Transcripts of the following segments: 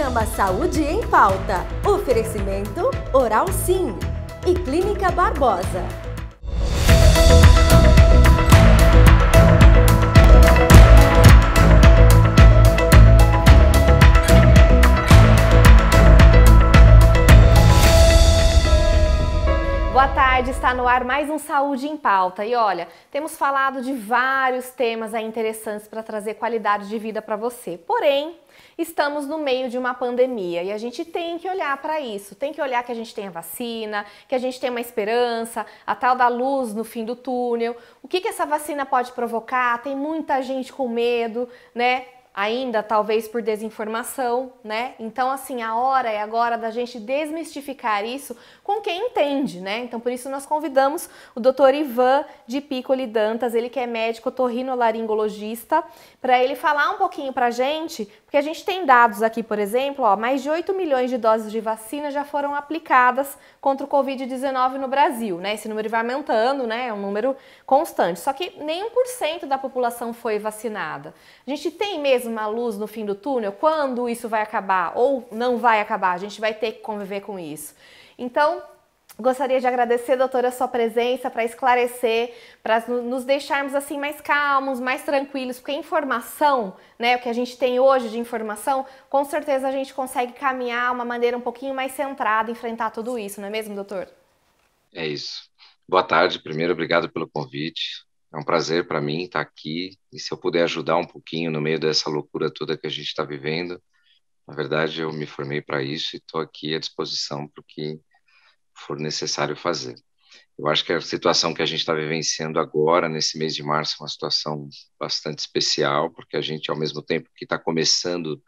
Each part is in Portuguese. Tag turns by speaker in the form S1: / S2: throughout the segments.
S1: Programa Saúde em Pauta. Oferecimento Oral Sim e Clínica Barbosa.
S2: Boa tarde, está no ar mais um Saúde em Pauta. E olha, temos falado de vários temas aí interessantes para trazer qualidade de vida para você. Porém, estamos no meio de uma pandemia e a gente tem que olhar para isso. Tem que olhar que a gente tem a vacina, que a gente tem uma esperança, a tal da luz no fim do túnel. O que essa vacina pode provocar? Tem muita gente com medo, né? Ainda talvez por desinformação, né? Então, assim, a hora é agora da gente desmistificar isso com quem entende, né? Então, por isso nós convidamos o Dr. Ivan de Piccoli Dantas, ele que é médico otorrinolaringologista, para ele falar um pouquinho pra gente, porque a gente tem dados aqui, por exemplo, ó, mais de 8 milhões de doses de vacina já foram aplicadas contra o Covid-19 no Brasil, né? Esse número vai aumentando, né? É um número constante, só que nem 1% da população foi vacinada. A gente tem mesmo uma luz no fim do túnel? Quando isso vai acabar ou não vai acabar? A gente vai ter que conviver com isso. Então, gostaria de agradecer, doutora, a sua presença para esclarecer, para nos deixarmos assim mais calmos, mais tranquilos, porque a informação, né, o que a gente tem hoje de informação, com certeza a gente consegue caminhar uma maneira um pouquinho mais centrada, enfrentar tudo isso, não é mesmo, doutor?
S3: É isso. Boa tarde. Primeiro, obrigado pelo convite. É um prazer para mim estar aqui e se eu puder ajudar um pouquinho no meio dessa loucura toda que a gente está vivendo, na verdade eu me formei para isso e estou aqui à disposição para o que for necessário fazer. Eu acho que a situação que a gente está vivenciando agora, nesse mês de março, é uma situação bastante especial, porque a gente, ao mesmo tempo que está começando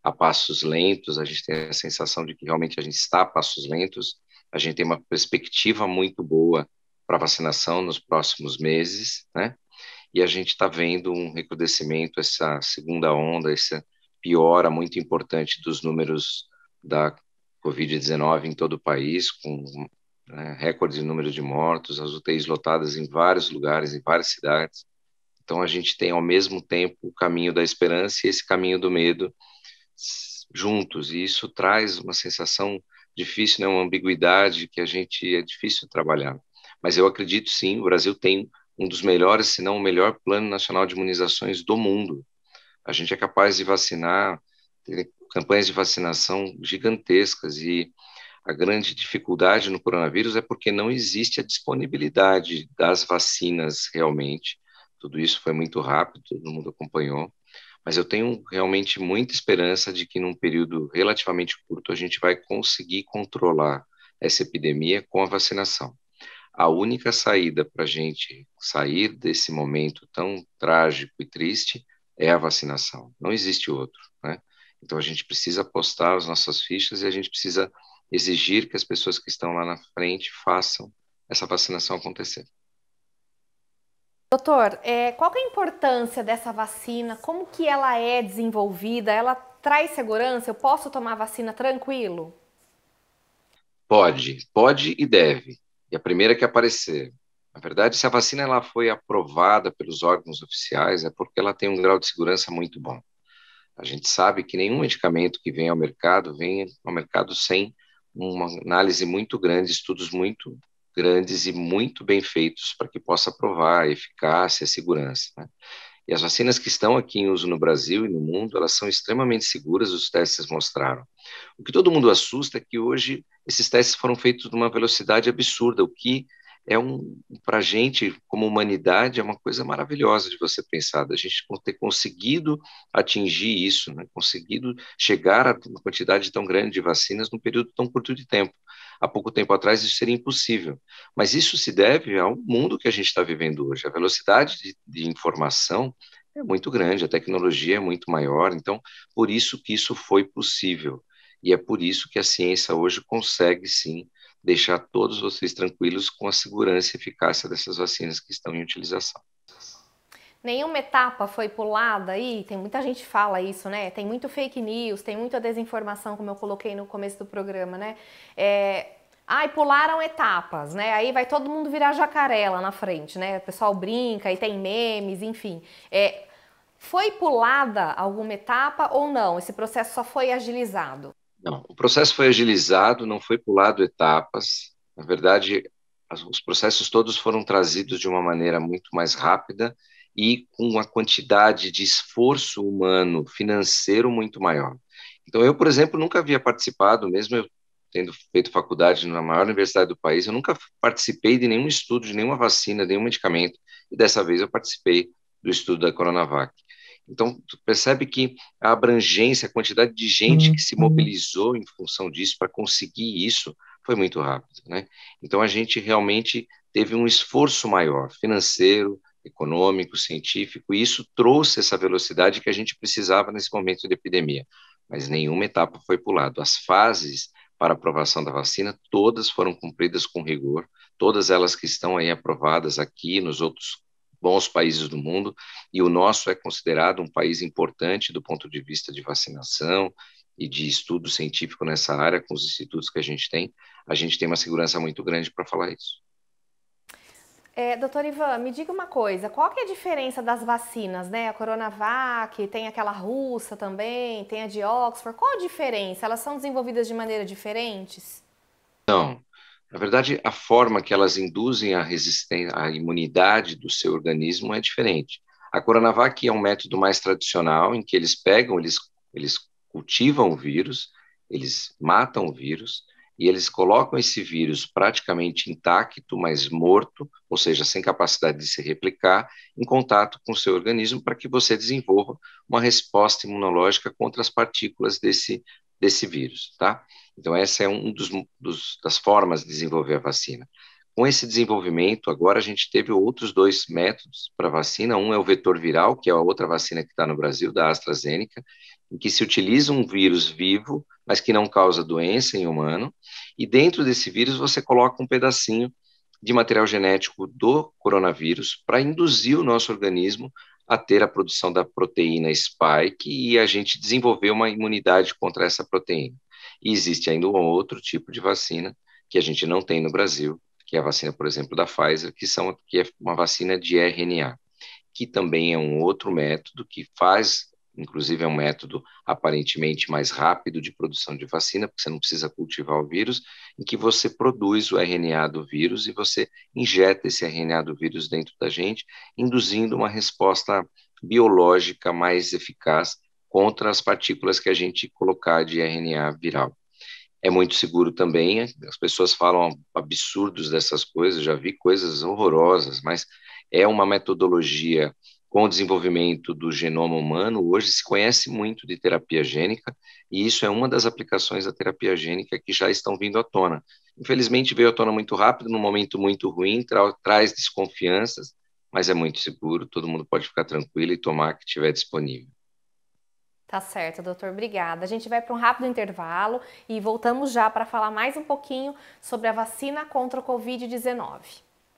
S3: a passos lentos, a gente tem a sensação de que realmente a gente está a passos lentos, a gente tem uma perspectiva muito boa para vacinação nos próximos meses, né? E a gente está vendo um recrudescimento, essa segunda onda, essa piora muito importante dos números da Covid-19 em todo o país, com recorde de número de mortos, as UTIs lotadas em vários lugares, em várias cidades. Então a gente tem ao mesmo tempo o caminho da esperança e esse caminho do medo juntos, e isso traz uma sensação difícil, né, uma ambiguidade que a gente é difícil trabalhar. Mas eu acredito sim, o Brasil tem um dos melhores, se não o melhor plano nacional de imunizações do mundo. A gente é capaz de vacinar, ter campanhas de vacinação gigantescas e a grande dificuldade no coronavírus é porque não existe a disponibilidade das vacinas realmente. Tudo isso foi muito rápido, todo mundo acompanhou. Mas eu tenho realmente muita esperança de que num período relativamente curto a gente vai conseguir controlar essa epidemia com a vacinação. A única saída para a gente sair desse momento tão trágico e triste é a vacinação. Não existe outro, né? Então a gente precisa apostar as nossas fichas e a gente precisa exigir que as pessoas que estão lá na frente façam essa vacinação acontecer.
S2: Doutor, qual que é a importância dessa vacina? Como que ela é desenvolvida? Ela traz segurança? Eu posso tomar vacina tranquilo?
S3: Pode e deve. E a primeira que aparecer. Na verdade, se a vacina ela foi aprovada pelos órgãos oficiais, é porque ela tem um grau de segurança muito bom. A gente sabe que nenhum medicamento que vem ao mercado sem uma análise muito grande, estudos muito grandes e muito bem feitos para que possa provar a eficácia e a segurança, né? E as vacinas que estão aqui em uso no Brasil e no mundo, elas são extremamente seguras, os testes mostraram. O que todo mundo assusta é que hoje esses testes foram feitos numa velocidade absurda, o que é para a gente, como humanidade, é uma coisa maravilhosa de você pensar, da gente ter conseguido atingir isso, né? Conseguido chegar a uma quantidade tão grande de vacinas num período tão curto de tempo. Há pouco tempo atrás isso seria impossível, mas isso se deve ao mundo que a gente está vivendo hoje. A velocidade de informação é muito grande, a tecnologia é muito maior, então por isso que isso foi possível. E é por isso que a ciência hoje consegue, sim, deixar todos vocês tranquilos com a segurança e eficácia dessas vacinas que estão em utilização.
S2: Nenhuma etapa foi pulada aí? Tem muita gente que fala isso, né? Tem muito fake news, tem muita desinformação, como eu coloquei no começo do programa, né? Pularam etapas, né? Aí vai todo mundo virar jacaré lá na frente, né? O pessoal brinca e tem memes, enfim. Foi pulada alguma etapa ou não? Esse processo só foi agilizado?
S3: Não, o processo foi agilizado, não foi pulado etapas. Na verdade, os processos todos foram trazidos de uma maneira muito mais rápida e com uma quantidade de esforço humano, financeiro muito maior. Então, eu, por exemplo, nunca havia participado, mesmo eu tendo feito faculdade na maior universidade do país, eu nunca participei de nenhum estudo, de nenhuma vacina, de nenhum medicamento, e dessa vez eu participei do estudo da Coronavac. Então, tu percebe que a abrangência, a quantidade de gente que se mobilizou em função disso para conseguir isso foi muito rápido, né? Então, a gente realmente teve um esforço maior, financeiro, econômico, científico, e isso trouxe essa velocidade que a gente precisava nesse momento de epidemia. Mas nenhuma etapa foi pulada. As fases para aprovação da vacina, todas foram cumpridas com rigor, todas elas que estão aí aprovadas aqui nos outros bons países do mundo, e o nosso é considerado um país importante do ponto de vista de vacinação e de estudo científico nessa área, com os institutos que a gente tem uma segurança muito grande para falar isso.
S2: Doutor Ivan, me diga uma coisa, qual que é a diferença das vacinas, né? A Coronavac, tem aquela russa também, tem a de Oxford, qual a diferença? Elas são desenvolvidas de maneira diferentes?
S3: Não, na verdade, a forma que elas induzem a resistência, a imunidade do seu organismo é diferente. A Coronavac é um método mais tradicional, em que eles pegam, eles cultivam o vírus, eles matam o vírus, e eles colocam esse vírus praticamente intacto, mas morto, ou seja, sem capacidade de se replicar, em contato com o seu organismo, para que você desenvolva uma resposta imunológica contra as partículas desse vírus, tá? Então, essa é das formas de desenvolver a vacina. Com esse desenvolvimento, agora a gente teve outros dois métodos para vacina. Um é o vetor viral, que é a outra vacina que está no Brasil, da AstraZeneca, em que se utiliza um vírus vivo, mas que não causa doença em humano, e dentro desse vírus você coloca um pedacinho de material genético do coronavírus para induzir o nosso organismo a ter a produção da proteína spike e a gente desenvolver uma imunidade contra essa proteína. E existe ainda um outro tipo de vacina que a gente não tem no Brasil, que é a vacina, por exemplo, da Pfizer, que é uma vacina de RNA, que também é um outro método que faz, inclusive é um método aparentemente mais rápido de produção de vacina, porque você não precisa cultivar o vírus, em que você produz o RNA do vírus e você injeta esse RNA do vírus dentro da gente, induzindo uma resposta biológica mais eficaz contra as partículas que a gente colocar de RNA viral. É muito seguro também, as pessoas falam absurdos dessas coisas, já vi coisas horrorosas, mas é uma metodologia com o desenvolvimento do genoma humano. Hoje se conhece muito de terapia gênica, e isso é uma das aplicações da terapia gênica que já estão vindo à tona. Infelizmente veio à tona muito rápido, num momento muito ruim, traz desconfianças, mas é muito seguro, todo mundo pode ficar tranquilo e tomar que estiver disponível.
S2: Tá certo, doutor, obrigada. A gente vai para um rápido intervalo e voltamos já para falar mais um pouquinho sobre a vacina contra o Covid-19.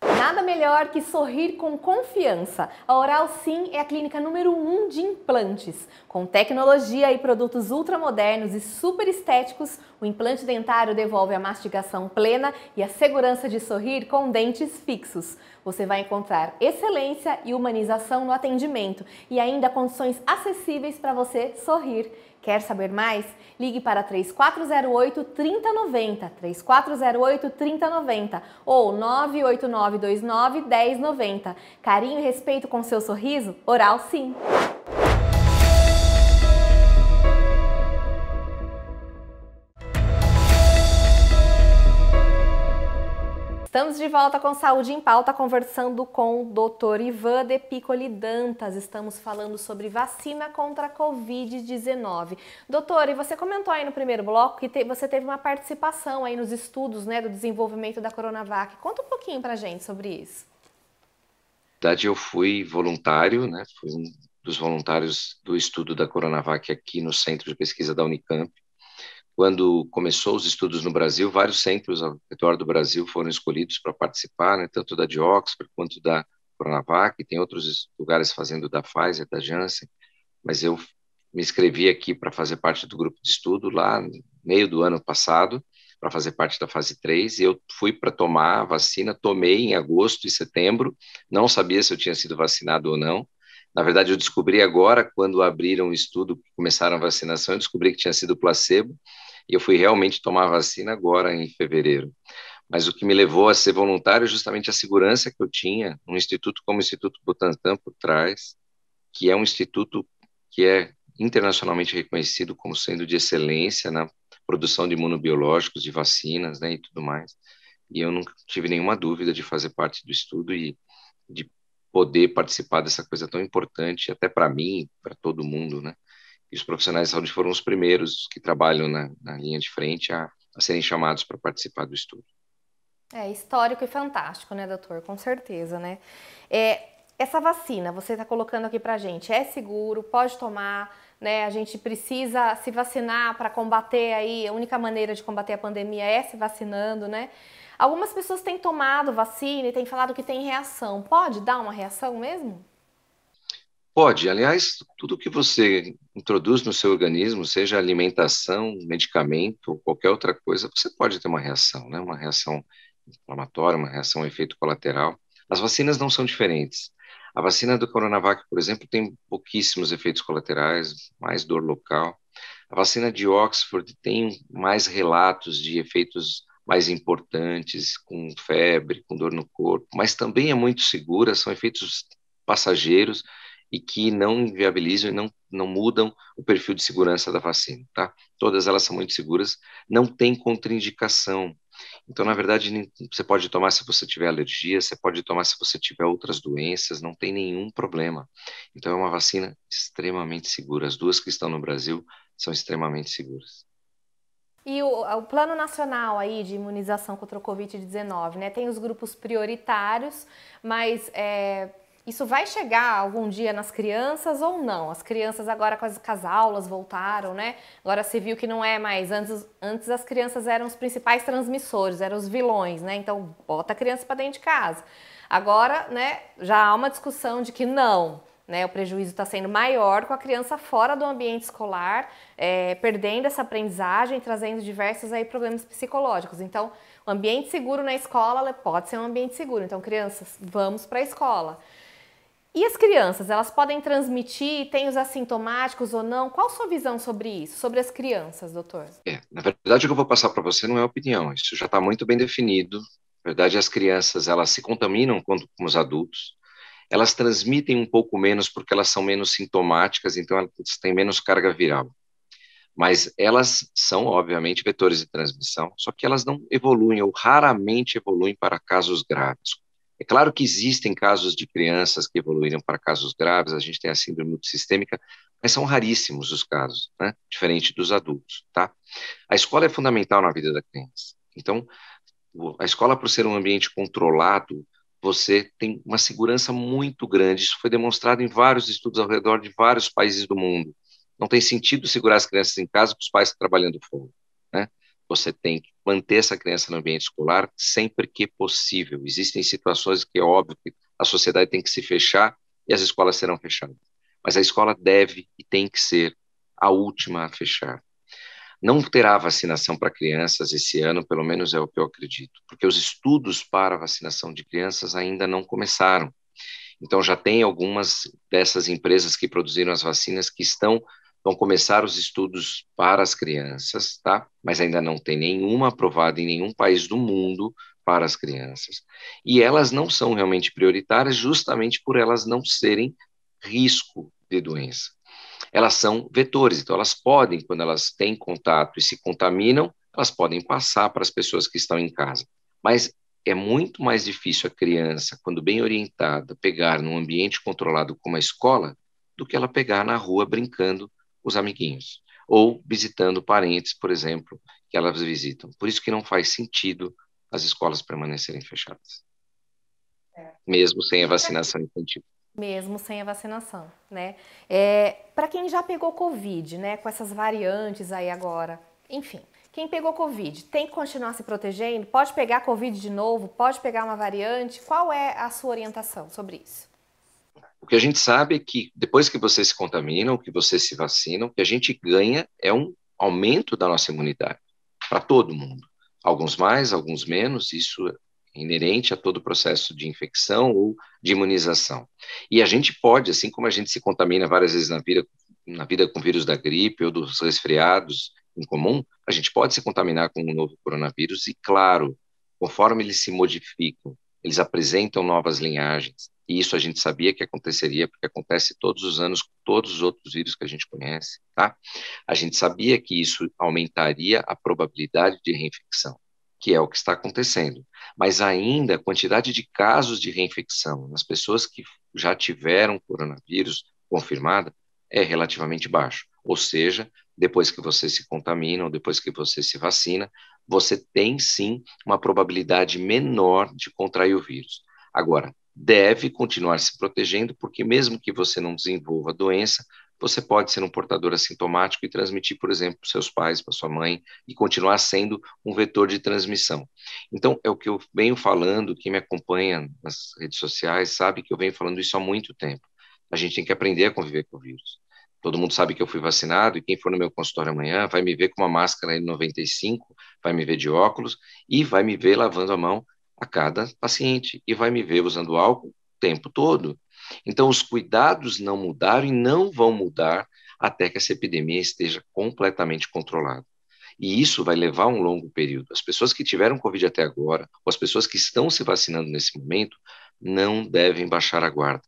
S2: Nada melhor que sorrir com confiança. A Oral Sim é a clínica número 1 de implantes. Com tecnologia e produtos ultramodernos e super estéticos, o implante dentário devolve a mastigação plena e a segurança de sorrir com dentes fixos. Você vai encontrar excelência e humanização no atendimento e ainda condições acessíveis para você sorrir. Quer saber mais? Ligue para 3408-3090, 3408-3090 ou 98929-1090. Carinho e respeito com seu sorriso? Oral Sim! Estamos de volta com Saúde em Pauta, conversando com o Dr. Ivan de Piccoli Dantas. Estamos falando sobre vacina contra a Covid-19. Doutor, e você comentou aí no primeiro bloco que você teve uma participação aí nos estudos, né, do desenvolvimento da Coronavac. Conta um pouquinho pra gente sobre isso.
S3: Na verdade, eu fui voluntário, né, fui um dos voluntários do estudo da Coronavac aqui no Centro de Pesquisa da Unicamp. Quando começou os estudos no Brasil, vários centros ao redor do Brasil foram escolhidos para participar, né, tanto da de Oxford quanto da Coronavac, tem outros lugares fazendo da Pfizer, da Janssen, mas eu me inscrevi aqui para fazer parte do grupo de estudo lá no meio do ano passado, para fazer parte da fase 3, e eu fui para tomar a vacina, tomei em agosto e setembro, não sabia se eu tinha sido vacinado ou não, Na verdade, eu descobri agora, quando abriram o estudo, começaram a vacinação, eu descobri que tinha sido placebo, e eu fui realmente tomar a vacina agora, em fevereiro. Mas o que me levou a ser voluntário é justamente a segurança que eu tinha num instituto como o Instituto Butantan por trás, que é um instituto que é internacionalmente reconhecido como sendo de excelência na produção de imunobiológicos, de vacinas, né, e tudo mais. E eu nunca tive nenhuma dúvida de fazer parte do estudo e de poder participar dessa coisa tão importante, até para mim, para todo mundo, né? E os profissionais de saúde foram os primeiros que trabalham na linha de frente a serem chamados para participar do estudo.
S2: É histórico e fantástico, né, doutor? Com certeza, né? Essa vacina, você está colocando aqui pra gente, é seguro, pode tomar, né? A gente precisa se vacinar para combater aí, a única maneira de combater a pandemia é se vacinando, né? Algumas pessoas têm tomado vacina e têm falado que tem reação. Pode dar uma reação mesmo?
S3: Pode, aliás, tudo que você introduz no seu organismo, seja alimentação, medicamento ou qualquer outra coisa, você pode ter uma reação, né? Uma reação inflamatória, uma reação efeito colateral. As vacinas não são diferentes. A vacina do Coronavac, por exemplo, tem pouquíssimos efeitos colaterais, mais dor local. A vacina de Oxford tem mais relatos de efeitos mais importantes, com febre, com dor no corpo, mas também é muito segura, são efeitos passageiros e que não inviabilizam e não mudam o perfil de segurança da vacina, tá? Todas elas são muito seguras, não tem contraindicação. Então, na verdade, você pode tomar se você tiver alergia, você pode tomar se você tiver outras doenças, não tem nenhum problema. Então, é uma vacina extremamente segura. As duas que estão no Brasil são extremamente seguras.
S2: E o Plano Nacional aí de imunização contra o Covid-19, né? Tem os grupos prioritários, mas isso vai chegar algum dia nas crianças ou não? As crianças agora com as aulas voltaram, né? Agora se viu que não é mais, antes as crianças eram os principais transmissores, eram os vilões, né? Então bota a criança para dentro de casa. Agora, né, já há uma discussão de que não, né, o prejuízo está sendo maior com a criança fora do ambiente escolar, perdendo essa aprendizagem, trazendo diversos aí problemas psicológicos. Então, o ambiente seguro na escola pode ser um ambiente seguro. Então, crianças, vamos para a escola. E as crianças, elas podem transmitir, tem os assintomáticos ou não? Qual a sua visão sobre isso, sobre as crianças, doutor?
S3: Na verdade, o que eu vou passar para você não é opinião, isso já está muito bem definido. Na verdade, as crianças, elas se contaminam com os adultos, elas transmitem um pouco menos porque elas são menos sintomáticas, então elas têm menos carga viral. Mas elas são, obviamente, vetores de transmissão, só que elas não evoluem ou raramente evoluem para casos graves. É claro que existem casos de crianças que evoluíram para casos graves, a gente tem a síndrome multissistêmica, mas são raríssimos os casos, né? Diferente dos adultos, tá? A escola é fundamental na vida da criança. Então, a escola, por ser um ambiente controlado, você tem uma segurança muito grande. Isso foi demonstrado em vários estudos ao redor de vários países do mundo. Não tem sentido segurar as crianças em casa com os pais trabalhando fora, né? Você tem que manter essa criança no ambiente escolar sempre que possível. Existem situações que é óbvio que a sociedade tem que se fechar e as escolas serão fechadas. Mas a escola deve e tem que ser a última a fechar. Não terá vacinação para crianças esse ano, pelo menos é o que eu acredito, porque os estudos para a vacinação de crianças ainda não começaram. Então, já tem algumas dessas empresas que produziram as vacinas que vão começar os estudos para as crianças, tá? Mas ainda não tem nenhuma aprovada em nenhum país do mundo para as crianças. E elas não são realmente prioritárias justamente por elas não serem risco de doença. Elas são vetores, então elas podem, quando elas têm contato e se contaminam, elas podem passar para as pessoas que estão em casa. Mas é muito mais difícil a criança, quando bem orientada, pegar num ambiente controlado como a escola, do que ela pegar na rua brincando com os amiguinhos, ou visitando parentes, por exemplo, que elas visitam. Por isso que não faz sentido as escolas permanecerem fechadas, mesmo sem a vacinação infantil.
S2: Mesmo sem a vacinação, né? Para quem já pegou Covid, né, com essas variantes aí agora, enfim, quem pegou Covid tem que continuar se protegendo? Pode pegar Covid de novo? Pode pegar uma variante? Qual é a sua orientação sobre isso?
S3: O que a gente sabe é que depois que você se contamina, ou que você se vacina, o que a gente ganha é um aumento da nossa imunidade, para todo mundo. Alguns mais, alguns menos, isso é inerente a todo o processo de infecção ou de imunização. E a gente pode, assim como a gente se contamina várias vezes na vida com o vírus da gripe ou dos resfriados em comum, a gente pode se contaminar com um novo coronavírus e, claro, conforme eles se modificam, eles apresentam novas linhagens, e isso a gente sabia que aconteceria, porque acontece todos os anos com todos os outros vírus que a gente conhece, tá? A gente sabia que isso aumentaria a probabilidade de reinfecção, que é o que está acontecendo. Mas ainda a quantidade de casos de reinfecção nas pessoas que já tiveram coronavírus confirmada é relativamente baixo. Ou seja, depois que você se contamina ou depois que você se vacina, você tem sim uma probabilidade menor de contrair o vírus. Agora, deve continuar se protegendo, porque mesmo que você não desenvolva a doença, você pode ser um portador assintomático e transmitir, por exemplo, para seus pais, para sua mãe, e continuar sendo um vetor de transmissão. Então, é o que eu venho falando, quem me acompanha nas redes sociais sabe que eu venho falando isso há muito tempo. A gente tem que aprender a conviver com o vírus. Todo mundo sabe que eu fui vacinado e quem for no meu consultório amanhã vai me ver com uma máscara N95, vai me ver de óculos e vai me ver lavando a mão a cada paciente e vai me ver usando álcool o tempo todo. Então, os cuidados não mudaram e não vão mudar até que essa epidemia esteja completamente controlada. E isso vai levar um longo período. As pessoas que tiveram Covid até agora, ou as pessoas que estão se vacinando nesse momento, não devem baixar a guarda.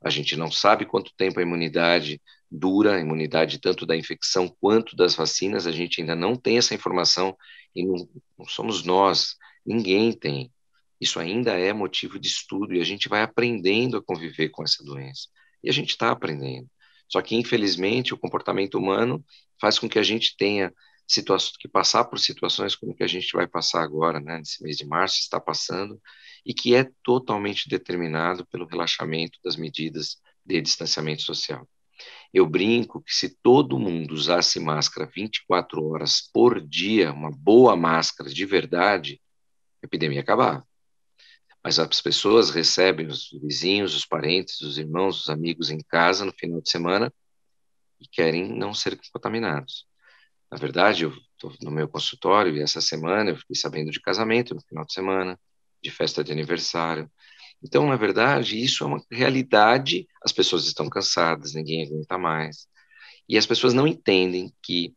S3: A gente não sabe quanto tempo a imunidade dura, a imunidade tanto da infecção quanto das vacinas, a gente ainda não tem essa informação e não somos nós, ninguém tem. Isso ainda é motivo de estudo e a gente vai aprendendo a conviver com essa doença. E a gente está aprendendo. Só que, infelizmente, o comportamento humano faz com que a gente tenha que passar por situações como que a gente vai passar agora, né, nesse mês de março, está passando, e que é totalmente determinado pelo relaxamento das medidas de distanciamento social. Eu brinco que se todo mundo usasse máscara 24 horas por dia, uma boa máscara de verdade, a epidemia acabava. Mas as pessoas recebem os vizinhos, os parentes, os irmãos, os amigos em casa no final de semana e querem não ser contaminados. Na verdade, eu estou no meu consultório e essa semana eu fiquei sabendo de casamento no final de semana, de festa de aniversário. Então, na verdade, isso é uma realidade, as pessoas estão cansadas, ninguém aguenta mais. E as pessoas não entendem que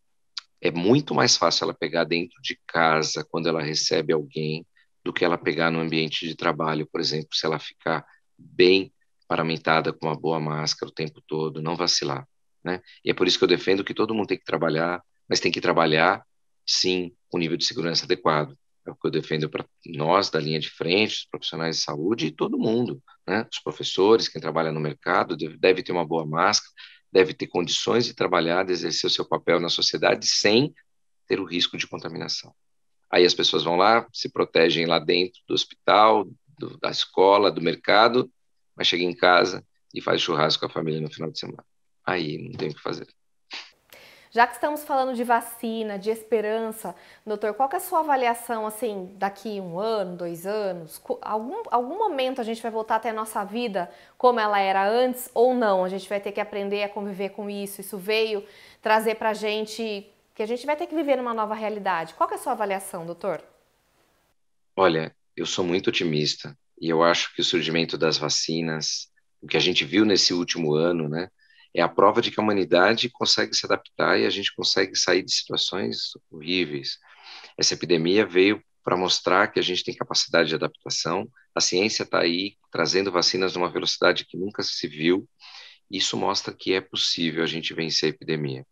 S3: é muito mais fácil ela pegar dentro de casa, quando ela recebe alguém, do que ela pegar no ambiente de trabalho, por exemplo, se ela ficar bem paramentada com uma boa máscara o tempo todo, não vacilar, né? E é por isso que eu defendo que todo mundo tem que trabalhar, mas tem que trabalhar, sim, com nível de segurança adequado. É o que eu defendo para nós, da linha de frente, os profissionais de saúde e todo mundo, né? Os professores, quem trabalha no mercado, deve ter uma boa máscara, deve ter condições de trabalhar, de exercer o seu papel na sociedade sem ter o risco de contaminação. Aí as pessoas vão lá, se protegem lá dentro do hospital, da escola, do mercado, mas chega em casa e faz churrasco com a família no final de semana. Aí não tem o que fazer.
S2: Já que estamos falando de vacina, de esperança, doutor, qual que é a sua avaliação, assim, daqui 1 ano, 2 anos? Algum momento a gente vai voltar até a nossa vida como ela era antes ou não? A gente vai ter que aprender a conviver com isso. Isso veio trazer pra gente que a gente vai ter que viver numa nova realidade. Qual que é a sua avaliação, doutor?
S3: Olha, eu sou muito otimista e eu acho que o surgimento das vacinas, o que a gente viu nesse último ano, né, é a prova de que a humanidade consegue se adaptar e a gente consegue sair de situações horríveis. Essa epidemia veio para mostrar que a gente tem capacidade de adaptação. A ciência está aí trazendo vacinas numa velocidade que nunca se viu. Isso mostra que é possível a gente vencer a epidemia.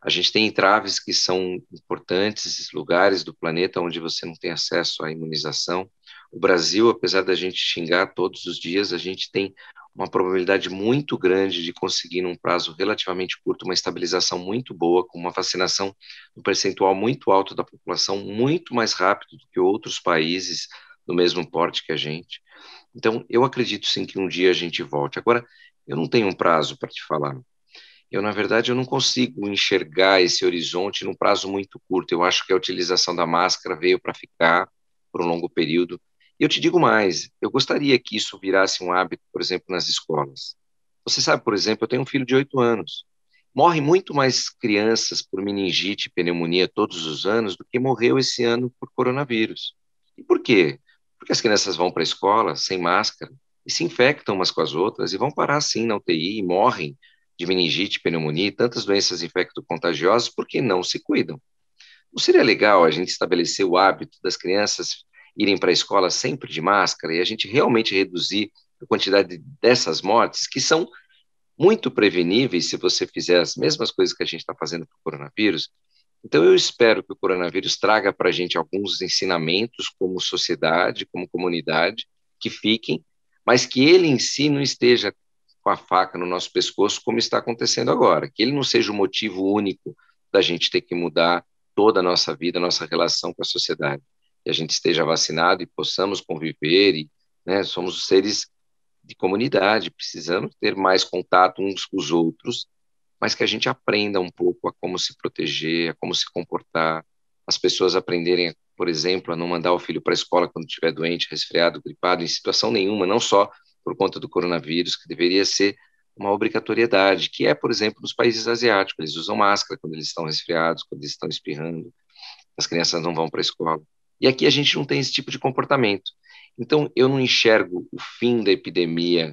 S3: A gente tem entraves que são importantes, lugares do planeta onde você não tem acesso à imunização. O Brasil, apesar da gente xingar todos os dias, a gente tem uma probabilidade muito grande de conseguir, num prazo relativamente curto, uma estabilização muito boa, com uma vacinação no percentual muito alto da população, muito mais rápido do que outros países do mesmo porte que a gente. Então, eu acredito sim que um dia a gente volte. Agora, eu não tenho um prazo para te falar. Na verdade, eu não consigo enxergar esse horizonte num prazo muito curto. Eu acho que a utilização da máscara veio para ficar por um longo período. E eu te digo mais, eu gostaria que isso virasse um hábito, por exemplo, nas escolas. Você sabe, por exemplo, eu tenho um filho de 8 anos. Morre muito mais crianças por meningite e pneumonia todos os anos do que morreu esse ano por coronavírus. E por quê? Porque as crianças vão para a escola sem máscara e se infectam umas com as outras e vão parar assim na UTI e morrem de meningite, pneumonia e tantas doenças infecto-contagiosas porque não se cuidam. Não seria legal a gente estabelecer o hábito das crianças irem para a escola sempre de máscara e a gente realmente reduzir a quantidade dessas mortes, que são muito preveníveis se você fizer as mesmas coisas que a gente está fazendo para o coronavírus? Então, eu espero que o coronavírus traga para a gente alguns ensinamentos como sociedade, como comunidade, que fiquem, mas que ele em si não esteja com a faca no nosso pescoço, como está acontecendo agora, que ele não seja o motivo único da gente ter que mudar toda a nossa vida, a nossa relação com a sociedade, que a gente esteja vacinado e possamos conviver, e, né, somos seres de comunidade, precisamos ter mais contato uns com os outros, mas que a gente aprenda um pouco a como se proteger, a como se comportar, as pessoas aprenderem, por exemplo, a não mandar o filho para a escola quando estiver doente, resfriado, gripado, em situação nenhuma, não só por conta do coronavírus, que deveria ser uma obrigatoriedade, que é, por exemplo, nos países asiáticos, eles usam máscara quando eles estão resfriados, quando eles estão espirrando, as crianças não vão para a escola. E aqui a gente não tem esse tipo de comportamento. Então, eu não enxergo o fim da epidemia,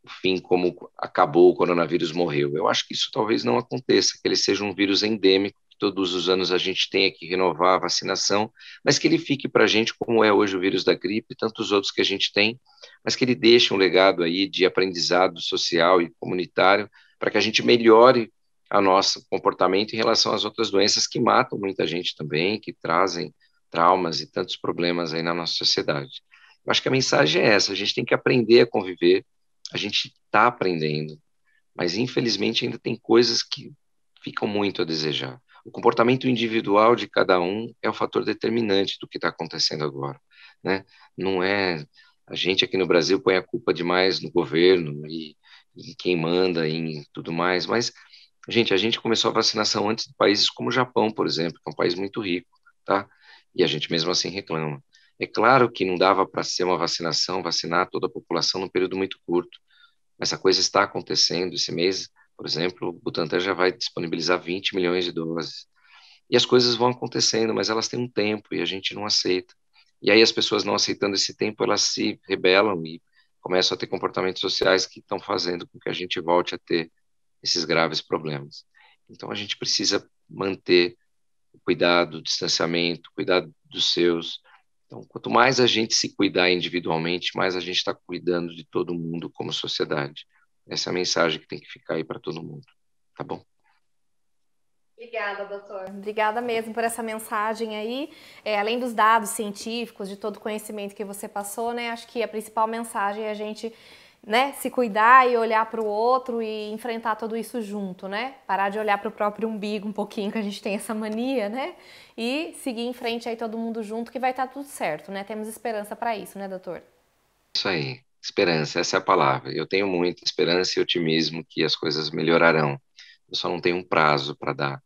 S3: o fim como acabou, o coronavírus morreu. Eu acho que isso talvez não aconteça, que ele seja um vírus endêmico, que todos os anos a gente tenha que renovar a vacinação, mas que ele fique para a gente como é hoje o vírus da gripe e tantos outros que a gente tem, mas que ele deixe um legado aí de aprendizado social e comunitário para que a gente melhore o nosso comportamento em relação às outras doenças que matam muita gente também, que trazem traumas e tantos problemas aí na nossa sociedade. Eu acho que a mensagem é essa, a gente tem que aprender a conviver, a gente está aprendendo, mas infelizmente ainda tem coisas que ficam muito a desejar. O comportamento individual de cada um é o fator determinante do que está acontecendo agora, né? Não é a gente aqui no Brasil põe a culpa demais no governo e quem manda em tudo mais, mas gente, a gente começou a vacinação antes de países como o Japão, por exemplo, que é um país muito rico, tá? E a gente mesmo assim reclama. É claro que não dava para ser uma vacinação, vacinar toda a população num período muito curto, mas a coisa está acontecendo. Esse mês, por exemplo, o Butantan já vai disponibilizar 20 milhões de doses. E as coisas vão acontecendo, mas elas têm um tempo e a gente não aceita. E aí as pessoas não aceitando esse tempo, elas se rebelam e começam a ter comportamentos sociais que estão fazendo com que a gente volte a ter esses graves problemas. Então a gente precisa manter o cuidado, o distanciamento, cuidado dos seus. Então, quanto mais a gente se cuidar individualmente, mais a gente está cuidando de todo mundo como sociedade. Essa é a mensagem que tem que ficar aí para todo mundo, tá bom?
S2: Obrigada, doutor. Obrigada mesmo por essa mensagem aí. Além dos dados científicos, de todo o conhecimento que você passou, né? Acho que a principal mensagem é a gente, né, se cuidar e olhar para o outro e enfrentar tudo isso junto, né? Parar de olhar para o próprio umbigo um pouquinho, que a gente tem essa mania, né? E seguir em frente aí todo mundo junto, que vai estar tudo certo, né? Temos esperança para isso, né, doutor?
S3: Isso aí, esperança, essa é a palavra. Eu tenho muita esperança e otimismo que as coisas melhorarão. Eu só não tenho um prazo para dar.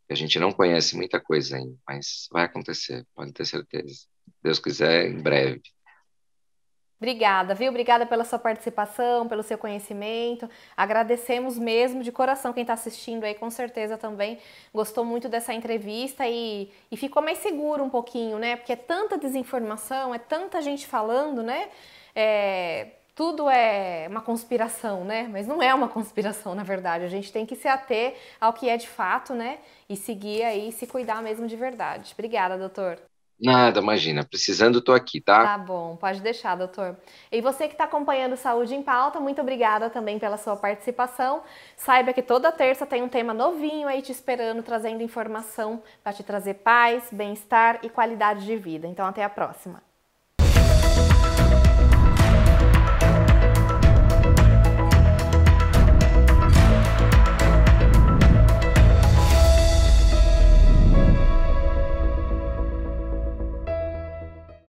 S3: A gente não conhece muita coisa ainda, mas vai acontecer, pode ter certeza. Se Deus quiser, em breve.
S2: Obrigada, viu? Obrigada pela sua participação, pelo seu conhecimento. Agradecemos mesmo de coração quem está assistindo aí, com certeza também gostou muito dessa entrevista e ficou mais seguro um pouquinho, né? Porque é tanta desinformação, é tanta gente falando, né? Tudo é uma conspiração, né? Mas não é uma conspiração, na verdade. A gente tem que se ater ao que é de fato, né? E seguir aí, se cuidar mesmo de verdade. Obrigada, doutor.
S3: Nada, imagina, precisando, estou aqui, tá?
S2: Tá bom, pode deixar, doutor. E você que está acompanhando Saúde em Pauta, muito obrigada também pela sua participação. Saiba que toda terça tem um tema novinho aí te esperando, trazendo informação para te trazer paz, bem-estar e qualidade de vida. Então, até a próxima.